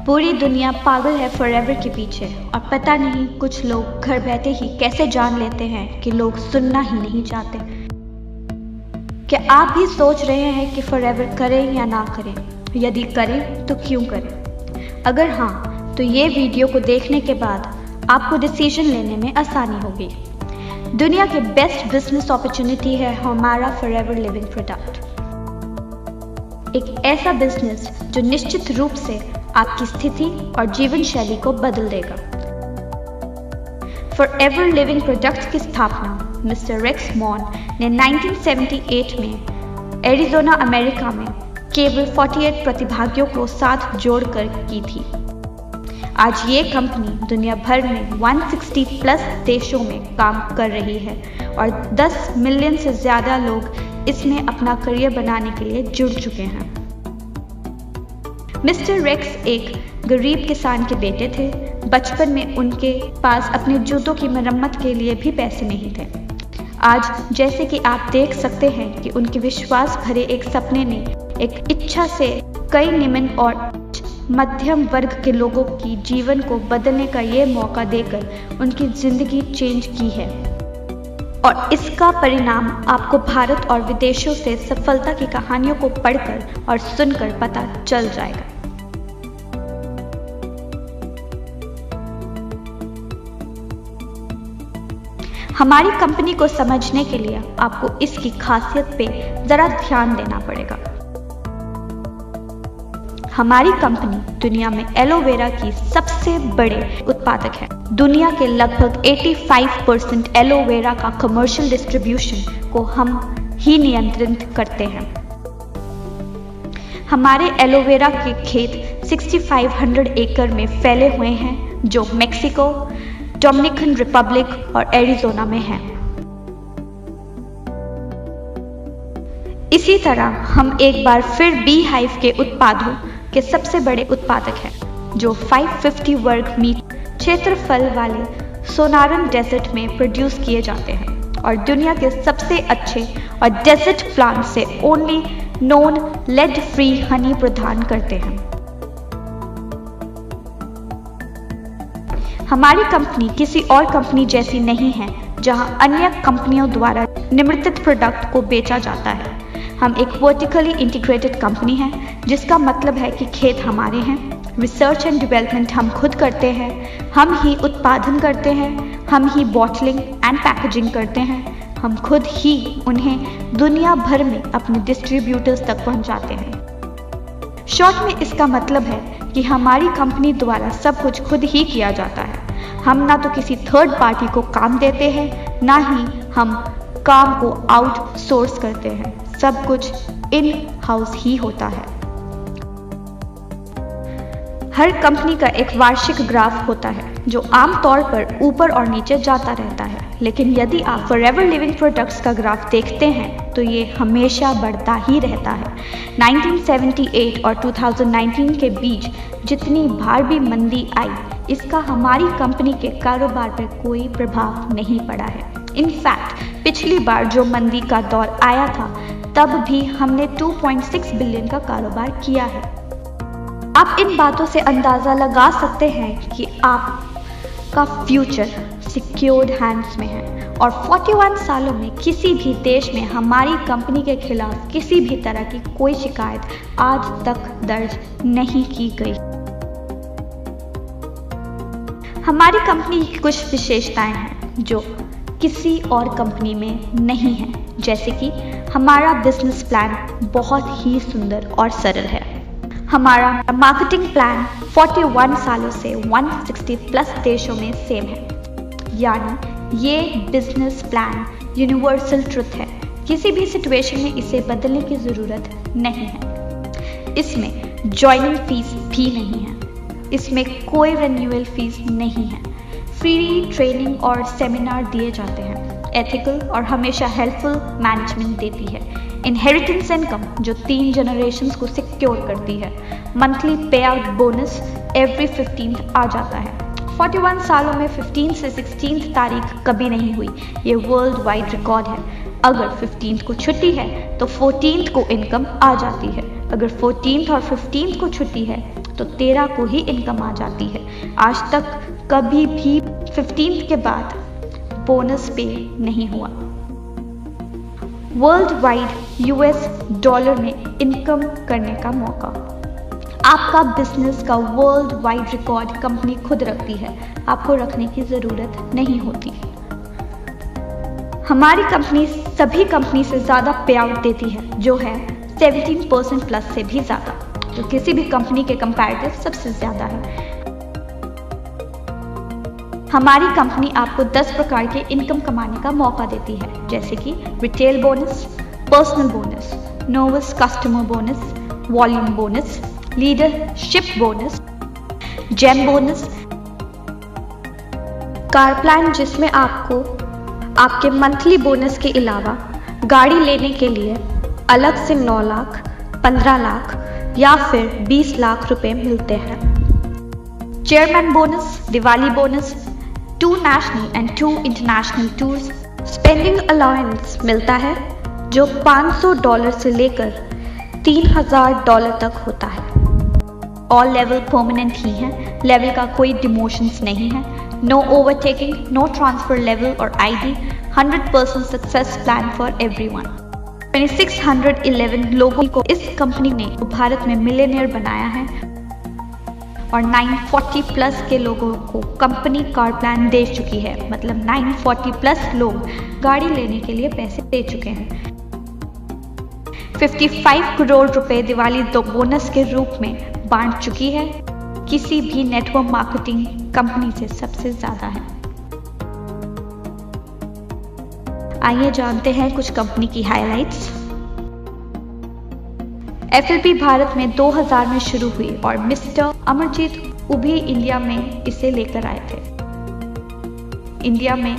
पूरी दुनिया पागल है फॉरएवर के पीछे और पता नहीं कुछ लोग घर बैठे ही कैसे जान लेते हैं कि लोग सुनना ही नहीं चाहते। क्या आप भी सोच रहे हैं कि फॉरएवर करें या ना करें? यदि करें तो क्यों करें? अगर हाँ, तो ये वीडियो को देखने के बाद आपको डिसीजन लेने में आसानी होगी। दुनिया के बेस्ट बिजनेस अपॉर्चुनिटी है हमारा फॉरएवर लिविंग प्रोडक्ट। एक ऐसा बिजनेस जो निश्चित रूप से आपकी स्थिति और जीवन शैली को बदल देगा। फॉरएवर लिविंग प्रोडक्ट्स की स्थापना मिस्टर रेक्स मॉन ने 1978 में एरिज़ोना अमेरिका में केवल 48 प्रतिभागियों को साथ जोड़कर की थी। आज ये कंपनी दुनिया भर में 160 प्लस देशों में काम कर रही है और 10 मिलियन से ज़्यादा लोग इसमें अपना करियर बनाने के लिए जुड़ चुके हैं। मिस्टर रेक्स एक गरीब किसान के बेटे थे। बचपन में उनके पास अपने जूतों की मरम्मत के लिए भी पैसे नहीं थे। आज जैसे कि आप देख सकते हैं कि उनके विश्वास भरे एक सपने ने एक इच्छा से कई निम्न और मध्यम वर्ग के लोगों की जीवन को बदलने का ये मौका देकर उनकी जिंदगी चेंज की है और इसका परिणाम आपको भारत और विदेशों से सफलता की कहानियों को पढ़कर और सुनकर पता चल जाएगा। हमारी कंपनी को समझने के लिए आपको इसकी खासियत पे जरा ध्यान देना पड़ेगा। हमारी कंपनी दुनिया में एलोवेरा की सबसे बड़े उत्पादक है। दुनिया के लगभग 85% एलोवेरा का कमर्शियल डिस्ट्रीब्यूशन को हम ही नियंत्रित करते हैं। हमारे एलोवेरा के खेत 6500 एकड़ में फैले हुए हैं जो मेक्सिको, डोमिनिकन रिपब्लिक और एरिज़ोना में है। इसी तरह हम एक बार फिर बी हाइव के उत्पादों के सबसे बड़े उत्पादक हैं जो 550 वर्ग मीटर क्षेत्रफल वाले सोनारन डेजर्ट में प्रोड्यूस किए जाते हैं और दुनिया के सबसे अच्छे और डेजर्ट प्लांट से only non lead free honey प्रदान करते हैं। हमारी कंपनी किसी और कंपनी जैसी नहीं है जहां अन्य कंपनियों द्वारा निर्मित प्रोडक्ट को बेचा जाता है। हम एक वर्टिकली इंटीग्रेटेड कंपनी है जिसका मतलब है कि खेत हमारे हैं, रिसर्च एंड डेवलपमेंट हम खुद करते हैं, हम ही उत्पादन करते हैं, हम ही बॉटलिंग एंड पैकेजिंग करते हैं, हम खुद ही उन्हें दुनिया भर में अपने डिस्ट्रीब्यूटर्स तक पहुंचाते हैं। शॉर्ट में इसका मतलब है कि हमारी कंपनी द्वारा सब कुछ खुद ही किया जाता है। हम ना तो किसी थर्ड पार्टी को काम देते हैं, ना ही हम काम को आउटसोर्स करते हैं। सब कुछ इन हाउस ही होता है। हर कंपनी का एक वार्षिक ग्राफ होता है जो आमतौर पर ऊपर और नीचे जाता रहता है, लेकिन यदि आप फॉरएवर लिविंग प्रोडक्ट्स का ग्राफ देखते हैं तो ये हमेशा बढ़ता ही रहता है। 1978 और 2019 के बीच जितनी बार भी मंदी आई, इसका हमारी कंपनी के कारोबार पर कोई प्रभाव नहीं पड़ा है। इनफैक्ट पिछली बार जो मंदी का दौर आया था तब भी हमने 2.6 बिलियन का कारोबार किया है। आप इन बातों से अंदाज़ा लगा सकते हैं कि आपका फ्यूचर सिक्योर्ड हैंड्स में है और 41 सालों में किसी भी देश में हमारी कंपनी के खिलाफ किसी भी तरह की कोई शिकायत आज तक दर्ज नहीं की गई। हमारी कंपनी की कुछ विशेषताएं हैं जो किसी और कंपनी में नहीं है, जैसे कि हमारा बिजनेस प्लान बहुत ही सुंदर और सरल है। हमारा मार्केटिंग प्लान 41 सालों से 160 प्लस देशों में सेम है, यानी ये बिजनेस प्लान यूनिवर्सल ट्रुथ है। किसी भी सिचुएशन में इसे बदलने की ज़रूरत नहीं है। इसमें ज्वाइनिंग फीस भी नहीं है, इसमें कोई रिन्यूअल फीस नहीं है। फ्री ट्रेनिंग और सेमिनार दिए जाते हैं। एथिकल और हमेशा हेल्पफुल मैनेजमेंट देती है। इनहेरिटेंस इनकम जो 3 जनरेशन्स को सिक्योर करती है। मंथली पे आउट बोनस एवरी 15th आ जाता है। 41 सालों में 15 से 16 तारीख कभी नहीं हुई, ये वर्ल्ड वाइड रिकॉर्ड है। अगर 15th को छुट्टी है तो 14th को इनकम आ जाती है। अगर 14th और 15th को छुट्टी है तो 13 को ही इनकम आ जाती है। आज तक कभी भी 15th के बाद बोनस पे नहीं हुआ। वर्ल्ड वाइड US डॉलर में इनकम करने का मौका। आपका बिजनेस का वर्ल्ड वाइड रिकॉर्ड कंपनी खुद रखती है, आपको रखने की ज़रूरत नहीं होती। हमारी कंपनी सभी कंपनी से ज़्यादा पे आउट देती है, जो है 17% प्लस से भी ज़्यादा, जो किसी भी कंपनी के कंपैरेटिव सबसे ज़्यादा है। हमारी कंपनी आपको 10 प्रकार के इनकम कमाने का मौका देती है, जैसे कि retail bonus, personal bonus, novice customer bonus, volume bonus, leadership bonus, gem bonus, car plan जिसमें आपको आपके मंथली बोनस के अलावा गाड़ी लेने के लिए अलग से 9 लाख, 15 लाख या फिर 20 लाख रुपए मिलते हैं। Chairman bonus, Diwali bonus, 2 national and 2 international tours, spending allowance मिलता है जो $500 से लेकर $3000 तक होता है। ऑल लेवल परमानेंट ही है, लेवल का कोई डिमोशंस नहीं है। No overtaking, no transfer level और ID, 100% success plan for everyone. 2611 लोगों को इस कंपनी ने भारत में मिलियनेयर बनाया है और 940 प्लस के लोगों को कंपनी कार प्लान दे चुकी है। मतलब 940 प्लस लोग गाड़ी लेने के लिए पैसे दे चुके हैं। 55 करोड़ रुपए दिवाली बोनस के रूप में बांट चुकी है, किसी भी नेटवर्क मार्केटिंग कंपनी से सबसे ज्यादा है। आइए जानते हैं कुछ कंपनी की हाइलाइट्स। FLP भारत में 2000 में शुरू हुई और मिस्टर अमरजीत उभी इंडिया में इसे लेकर आए थे। इंडिया में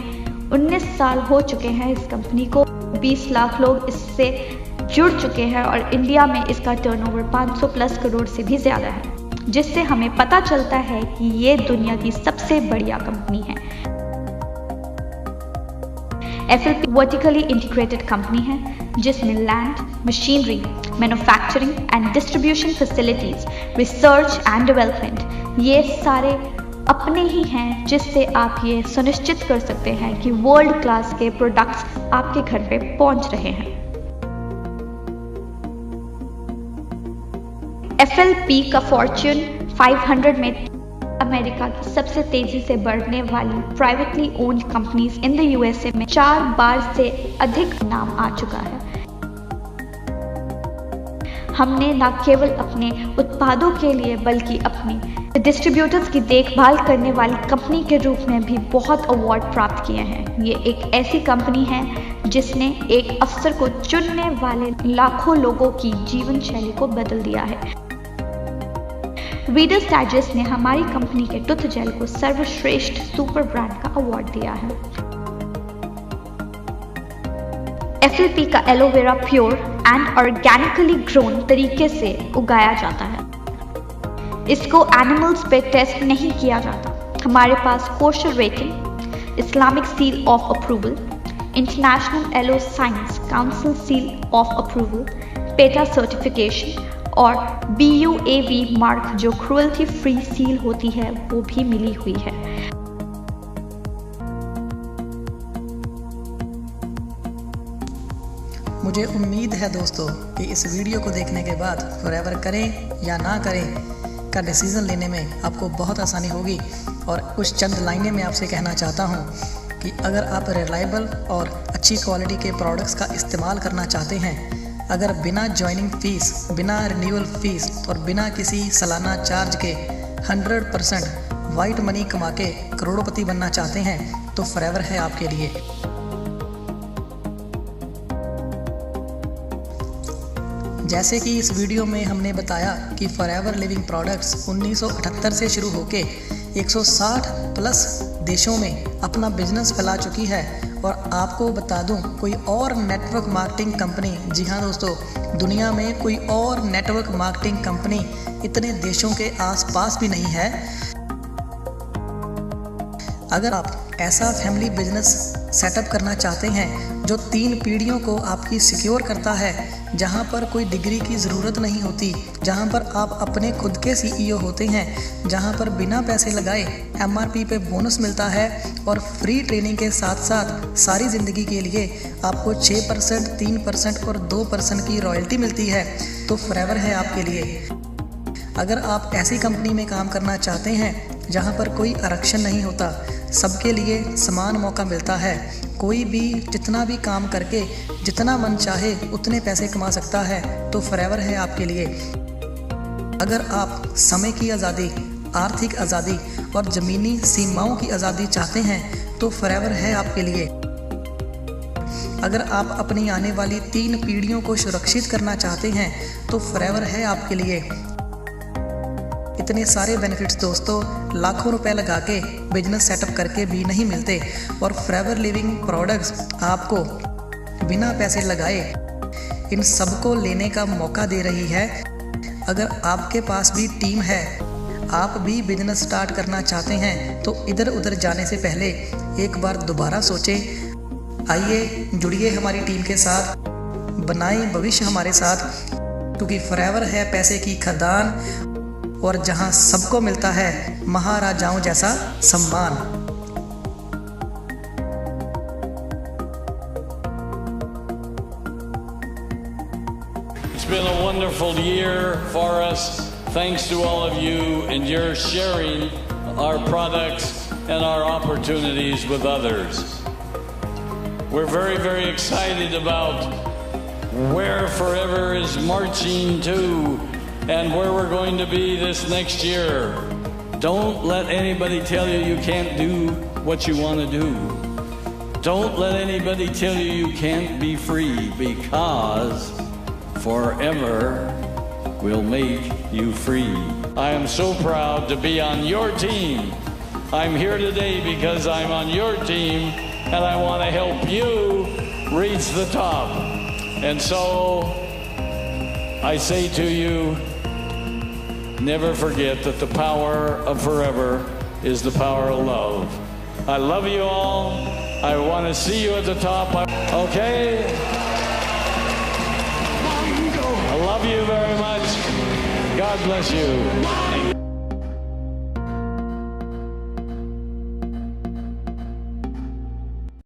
19 साल हो चुके हैं इस कंपनी को, 20 लाख लोग इससे जुड़ चुके हैं और इंडिया में इसका टर्नओवर 500 प्लस करोड़ से भी ज्यादा है, जिससे हमें पता चलता है कि ये दुनिया की सबसे बढ़िया कंपनी है। FLP वर्टिकली इंटीग्रेटेड कंपनी है जिसमें land, machinery, manufacturing and distribution facilities, research and development ये सारे अपने ही हैं, जिससे आप ये सुनिश्चित कर सकते हैं कि वर्ल्ड क्लास के प्रोडक्ट्स आपके घर पे पहुंच रहे हैं। FLP का फॉर्च्यून 500 में अमेरिका की सबसे तेजी से बढ़ने वाली privately owned companies in the USA में 4 बार से अधिक नाम आ चुका है। हमने न केवल अपने उत्पादों के लिए बल्कि अपने डिस्ट्रीब्यूटर्स की देखभाल करने वाली कंपनी के रूप में भी बहुत अवार्ड प्राप्त किए हैं। ये एक ऐसी कंपनी है जिसने एक अफसर को चुनने वाले लाखों लोगों की जीवन शैली को बदल दिया है। रीडर्स डाइजेस्ट ने हमारी कंपनी के टूथ जेल को सर्वश्रेष्ठ सुपर ब्रांड का अवार्ड दिया है। FLP का aloe vera pure and organically grown तरीके से उगाया जाता है। इसको एनिमल्स पे टेस्ट नहीं किया जाता। हमारे पास kosher rating, Islamic seal of approval, International Aloe Science Council seal of approval, PETA certification और BUAV मार्क जो क्रुएल्टी फ्री सील होती है वो भी मिली हुई है। मुझे उम्मीद है दोस्तों कि इस वीडियो को देखने के बाद फॉरएवर करें या ना करें का डिसीज़न लेने में आपको बहुत आसानी होगी। और कुछ चंद लाइनें मैं आपसे कहना चाहता हूँ कि अगर आप रिलायबल और अच्छी क्वालिटी के प्रोडक्ट्स का इस्तेमाल करना चाहते हैं, अगर बिना ज्वाइनिंग फ़ीस, बिना रिन्यूअल फ़ीस और बिना किसी सालाना चार्ज के 100% वाइट मनी कमा के करोड़पति बनना चाहते हैं तो फॉरएवर है आपके लिए। जैसे कि इस वीडियो में हमने बताया कि फॉरएवर लिविंग प्रोडक्ट्स 1978 से शुरू होके 160 प्लस देशों में अपना बिजनेस फैला चुकी है। और आपको बता दूं, कोई और नेटवर्क मार्केटिंग कंपनी, जी हाँ दोस्तों, दुनिया में कोई और नेटवर्क मार्केटिंग कंपनी इतने देशों के आसपास भी नहीं है। अगर आप ऐसा फैमिली बिजनेस सेटअप करना चाहते हैं जो 3 पीढ़ियों को आपकी सिक्योर करता है, जहां पर कोई डिग्री की ज़रूरत नहीं होती, जहां पर आप अपने खुद के CEO होते हैं, जहां पर बिना पैसे लगाए MRP पे बोनस मिलता है और फ्री ट्रेनिंग के साथ साथ सारी ज़िंदगी के लिए आपको 6%, 3% और 2% की रॉयल्टी मिलती है, तो फॉरएवर है आपके लिए। अगर आप ऐसी कंपनी में काम करना चाहते हैं जहां पर कोई आरक्षण नहीं होता, सबके लिए समान मौका मिलता है, कोई भी जितना भी काम करके जितना मन चाहे उतने पैसे कमा सकता है, तो फॉरएवर है आपके लिए। अगर आप समय की आज़ादी, आर्थिक आज़ादी और ज़मीनी सीमाओं की आज़ादी चाहते हैं तो फॉरएवर है आपके लिए। अगर आप अपनी आने वाली 3 पीढ़ियों को सुरक्षित करना चाहते हैं तो फॉरएवर है आपके लिए। इतने सारे बेनिफिट्स दोस्तों लाखों रुपए लगा के बिजनेस सेटअप करके भी नहीं मिलते, और फॉरएवर लिविंग प्रोडक्ट्स आपको बिना पैसे लगाए इन सबको लेने का मौका दे रही है। अगर आपके पास भी टीम है, आप भी बिजनेस स्टार्ट करना चाहते हैं, तो इधर उधर जाने से पहले एक बार दोबारा सोचें। आइए जुड़िए हमारी टीम के साथ, बनाएं भविष्य हमारे साथ, क्योंकि फॉरएवर है पैसे की खदान और जहां सबको मिलता है महाराजाओं जैसा सम्मान। It's been a wonderful year for us. Thanks to all of you and your sharing our products and our opportunities with others. We're very, very excited about where Forever is marching to and where we're going to be this next year. Don't let anybody tell you you can't do what you want to do. Don't let anybody tell you you can't be free, because Forever will make you free. I am so proud to be on your team. I'm here today because I'm on your team and I want to help you reach the top. And so I say to you, never forget that the power of Forever is the power of love. I love you all. I want to see you at the top. Okay? I love you very much. God bless you.